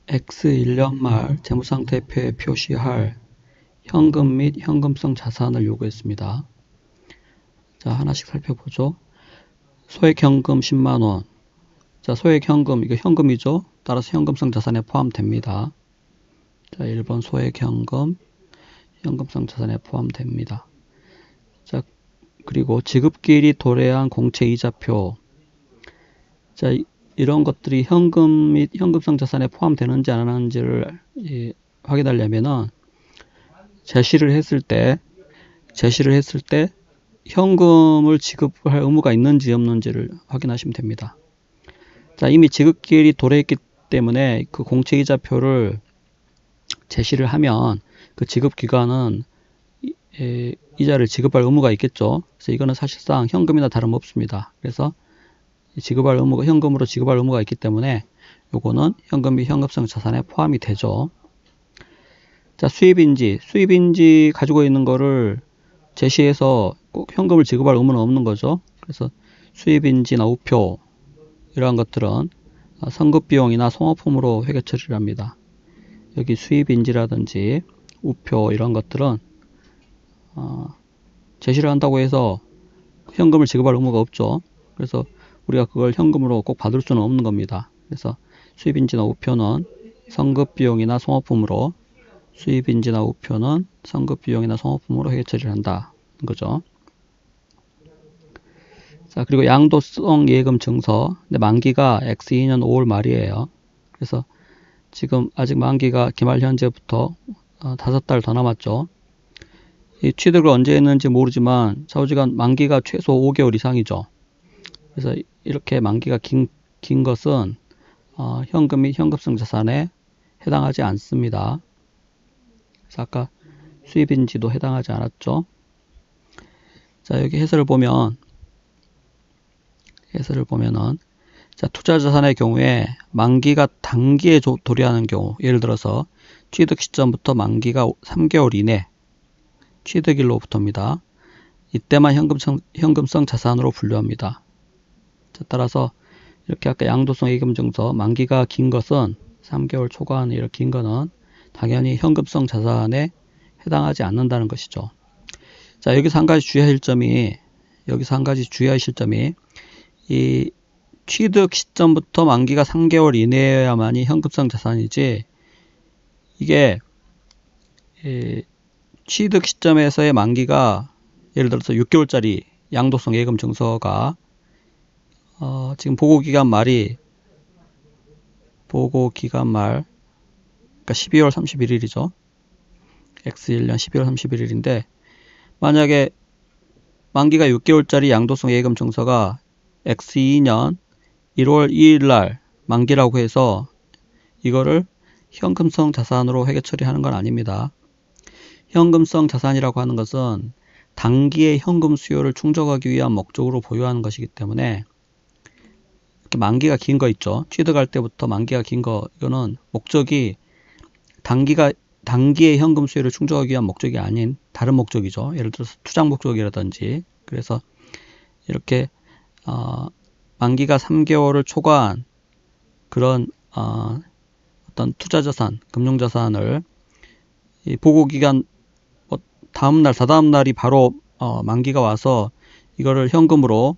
X1년 말 재무상태표에 표시할 현금 및 현금성 자산을 요구했습니다. 자, 하나씩 살펴보죠. 소액현금 10만원. 자, 소액현금, 이거 현금이죠? 따라서 현금성 자산에 포함됩니다. 자, 1번 소액현금, 현금성 자산에 포함됩니다. 자, 그리고 지급기일이 도래한 공채이자표. 자, 이런 것들이 현금 및 현금성 자산에 포함되는지 안 하는지를 확인하려면은 제시를 했을 때 현금을 지급할 의무가 있는지 없는지를 확인하시면 됩니다. 자, 이미 지급기일이 도래했기 때문에 그 공채이자표를 제시를 하면 그 지급기관은 이자를 지급할 의무가 있겠죠. 그래서 이거는 사실상 현금이나 다름없습니다. 그래서 현금으로 지급할 의무가 있기 때문에 요거는 현금 및 현금성 자산에 포함이 되죠. 자, 수입인지 가지고 있는 거를 제시해서 꼭 현금을 지급할 의무는 없는 거죠. 그래서 수입인지나 우표 이러한 것들은 선급비용이나 송화품으로 회계 처리를 합니다. 여기 수입인지라든지 우표 이런 것들은 제시를 한다고 해서 현금을 지급할 의무가 없죠. 그래서 우리가 그걸 현금으로 꼭 받을 수는 없는 겁니다. 그래서 수입인지나 우표는 선급비용이나 송화품으로 수입인지나 우표는 선급비용이나 송화품으로 회계 처리를 한다는 거죠. 자, 그리고 양도성 예금 증서. 근데 만기가 X2년 5월 말이에요. 그래서 지금 아직 만기가 기말 현재부터 5달 더 남았죠. 이 취득을 언제 했는지 모르지만 좌우지간 만기가 최소 5개월 이상이죠. 그래서 이렇게 만기가 긴 것은 현금 및 현금성 자산에 해당하지 않습니다. 그래서 아까 수입인지도 해당하지 않았죠. 자, 여기 해설을 보면은 자, 투자자산의 경우에 만기가 단기에 도래하는 경우, 예를 들어서 취득 시점부터 만기가 3개월 이내 취득일로부터입니다. 이때만 현금성 자산으로 분류합니다. 자, 따라서 이렇게 아까 양도성 예금증서 만기가 긴 것은 3개월 초과하는 이렇게 긴 거는 당연히 현금성 자산에 해당하지 않는다는 것이죠. 자, 여기서 한 가지 주의하실 점이 이 취득 시점부터 만기가 3개월 이내여야만이 현금성 자산이지, 이게 취득 시점에서의 만기가 예를 들어서 6개월짜리 양도성 예금 증서가 지금 보고기간 말 그러니까 12월 31일이죠. X1년 12월 31일인데 만약에 만기가 6개월짜리 양도성 예금 증서가 X2년 1월 2일 날 만기라고 해서 이거를 현금성 자산으로 회계 처리하는 건 아닙니다. 현금성 자산이라고 하는 것은 단기의 현금 수요를 충족하기 위한 목적으로 보유하는 것이기 때문에 이렇게 만기가 긴 거 있죠. 취득할 때부터 만기가 긴 거, 이거는 목적이 단기의 현금 수요를 충족하기 위한 목적이 아닌 다른 목적이죠. 예를 들어서 투자 목적이라든지. 그래서 이렇게 만기가 3개월을 초과한 그런 어떤 투자자산, 금융자산을 이 보고기간 다음날, 다다음날이 바로 만기가 와서 이거를 현금으로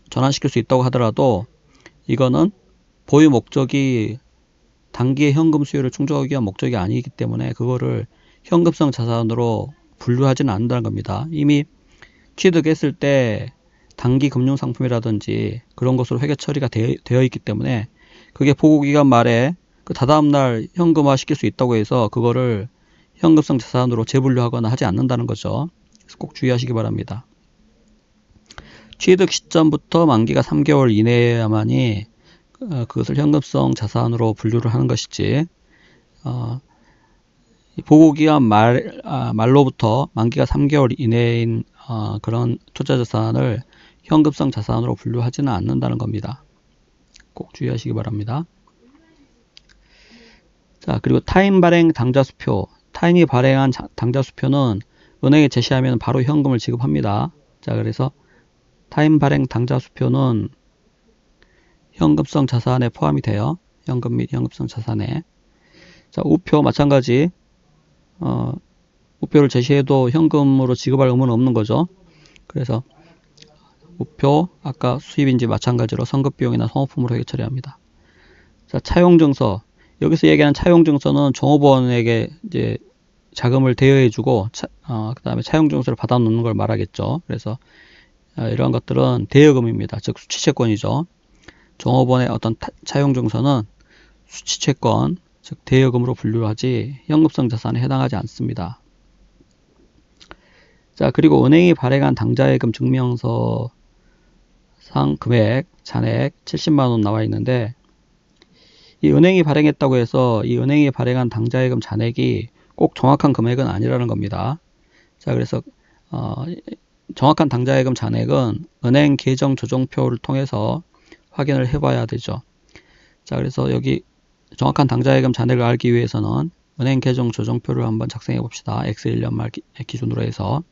전환시킬 수 있다고 하더라도 이거는 보유 목적이 단기의 현금 수요를 충족하기 위한 목적이 아니기 때문에 그거를 현금성 자산으로 분류하지는 않는다는 겁니다. 이미 취득했을 때 단기 금융상품이라든지 그런 것으로 회계 처리가 되어 있기 때문에 그게 보고기간 말에 그 다다음날 현금화 시킬 수 있다고 해서 그거를 현금성 자산으로 재분류하거나 하지 않는다는 거죠. 그래서 꼭 주의하시기 바랍니다. 취득 시점부터 만기가 3개월 이내여야만이 그것을 현금성 자산으로 분류를 하는 것이지, 보고기간 말로부터 만기가 3개월 이내인 그런 투자자산을 현금성 자산으로 분류하지는 않는다는 겁니다. 꼭 주의하시기 바랍니다. 자, 그리고 타인 발행 당좌수표. 타인이 발행한 당좌수표는 은행에 제시하면 바로 현금을 지급합니다. 자, 그래서 타인 발행 당좌수표는 현금성 자산에 포함이 돼요. 현금 및 현금성 자산에. 자, 우표 마찬가지. 우표를 제시해도 현금으로 지급할 의무는 없는 거죠. 그래서 우표 아까 수입인지 마찬가지로 선급비용이나 소모품으로 회계 처리합니다. 자, 차용증서. 여기서 얘기하는 차용증서는 종업원에게 이제 자금을 대여해주고 그 다음에 차용증서를 받아놓는 걸 말하겠죠. 그래서 이러한 것들은 대여금입니다. 즉 수취채권이죠. 종업원의 어떤 차용증서는 수취채권, 즉 대여금으로 분류하지 현금성 자산에 해당하지 않습니다. 자, 그리고 은행이 발행한 당좌예금 증명서상 금액, 잔액 70만원 나와 있는데, 이 은행이 발행했다고 해서 이 은행이 발행한 당좌예금 잔액이 꼭 정확한 금액은 아니라는 겁니다. 자, 그래서 정확한 당좌예금 잔액은 은행 계정 조정표를 통해서 확인을 해봐야 되죠. 자, 그래서 여기 정확한 당좌예금 잔액을 알기 위해서는 은행 계정 조정표를 한번 작성해 봅시다. X1년 말 기준으로 해서.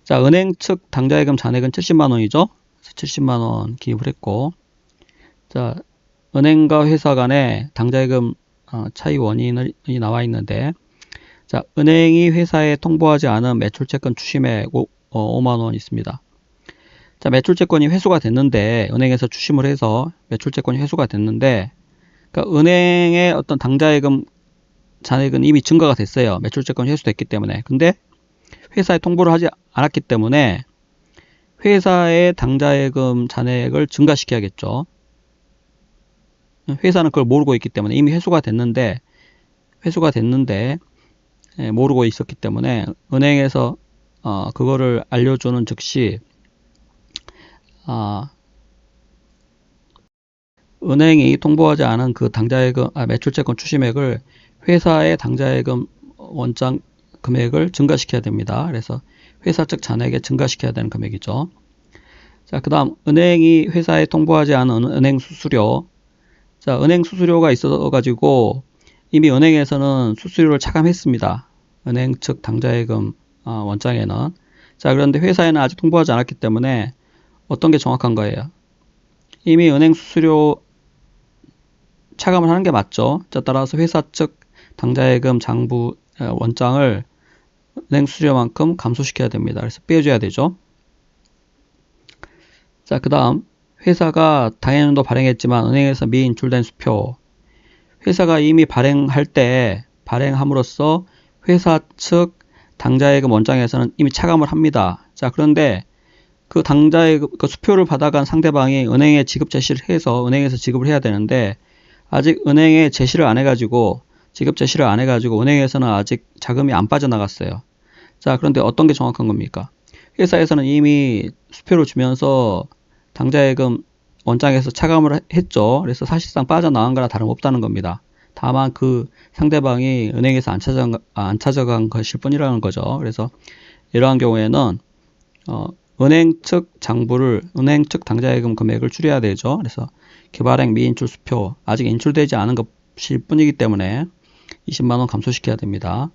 자, 은행 측 당좌예금 잔액은 70만원이죠. 70만원 기입을 했고, 자, 은행과 회사 간의 당좌예금 차이 원인이 나와 있는데, 자, 은행이 회사에 통보하지 않은 매출채권 추심액 5만원 있습니다. 자, 매출채권이 회수가 됐는데, 은행에서 추심을 해서 매출채권이 회수가 됐는데, 그러니까 은행의 어떤 당좌예금 잔액은 이미 증가가 됐어요. 매출채권이 회수됐기 때문에. 근데 회사에 통보를 하지 않았기 때문에 회사의 당좌예금 잔액을 증가시켜야겠죠. 회사는 그걸 모르고 있기 때문에 이미 회수가 됐는데 모르고 있었기 때문에 은행에서 그거를 알려주는 즉시 은행이 통보하지 않은 그 당좌예금 매출채권 추심액을 회사의 당좌예금 원장 금액을 증가시켜야 됩니다. 그래서 회사 측 잔액에 증가시켜야 되는 금액이죠. 자, 그 다음 은행이 회사에 통보하지 않은 은행 수수료. 자, 은행 수수료가 있어 가지고 이미 은행에서는 수수료를 차감했습니다. 은행 측 당좌예금 원장에는. 자, 그런데 회사에는 아직 통보하지 않았기 때문에 어떤 게 정확한 거예요? 이미 은행 수수료 차감을 하는 게 맞죠. 자, 따라서 회사 측 당좌예금 장부 원장을 은행 수수료만큼 감소시켜야 됩니다. 그래서 빼줘야 되죠. 자, 그 다음 회사가 당해년도 발행했지만 은행에서 미인출된 수표. 회사가 이미 발행함으로써 회사 측 당좌예금 원장에서는 이미 차감을 합니다. 자, 그런데 그 당좌예금 그 수표를 받아간 상대방이 은행에 지급 제시를 해서 은행에서 지급을 해야 되는데 아직 은행에 제시를 안 해가지고 지급 제시를 안 해가지고 은행에서는 아직 자금이 안 빠져나갔어요. 자, 그런데 어떤 게 정확한 겁니까? 회사에서는 이미 수표를 주면서 당좌예금 원장에서 차감을 했죠. 그래서 사실상 빠져나간 거나 다름없다는 겁니다. 다만 그 상대방이 은행에서 안 찾아간 것일 뿐이라는 거죠. 그래서 이러한 경우에는 은행 측 장부를 은행 측 당좌예금 금액을 줄여야 되죠. 그래서 기발행 미인출 수표 아직 인출되지 않은 것일 뿐이기 때문에 20만원 감소시켜야 됩니다.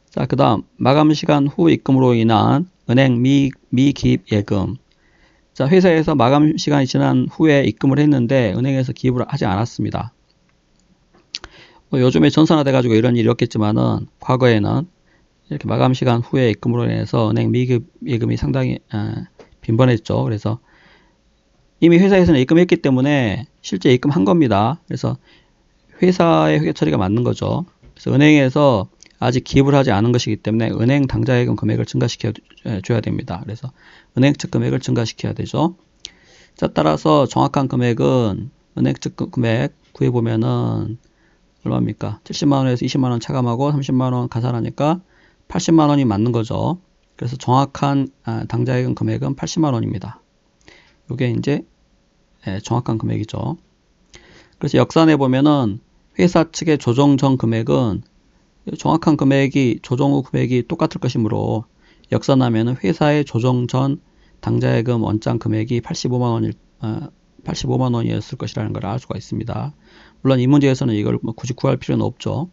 자, 그 다음 마감시간 후 입금으로 인한 은행 미기입 예금. 자, 회사에서 마감시간이 지난 후에 입금을 했는데 은행에서 기입을 하지 않았습니다. 요즘에 전산화 돼가지고 이런 일이 없겠지만은 과거에는 이렇게 마감시간 후에 입금으로 인해서 은행 미기입 예금이 상당히 빈번했죠. 그래서 이미 회사에서는 입금했기 때문에 실제 입금한 겁니다. 그래서 회사의 회계 처리가 맞는 거죠. 그래서 은행에서 아직 기입을 하지 않은 것이기 때문에 은행 당좌예금 금액을 증가시켜 줘야 됩니다. 그래서 은행 측 금액을 증가시켜야 되죠. 자, 따라서 정확한 금액은 은행 측 금액 구해보면은 얼마입니까? 70만원에서 20만원 차감하고 30만원 가산하니까 80만원이 맞는 거죠. 그래서 정확한 당좌예금 금액은 80만원입니다. 이게 이제 정확한 금액이죠. 그래서 역산해 보면은 회사 측의 조정 전 금액은 정확한 금액이 조정 후 금액이 똑같을 것이므로 역산하면은 회사의 조정 전 당좌예금 원장 금액이 85만 원이었을 것이라는 걸 알 수가 있습니다. 물론 이 문제에서는 이걸 굳이 구할 필요는 없죠.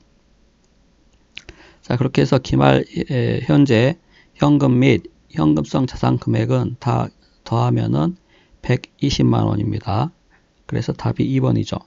자, 그렇게 해서 기말 현재 현금 및 현금성 자산 금액은 다 더하면은 120만 원입니다. 그래서 답이 2번이죠.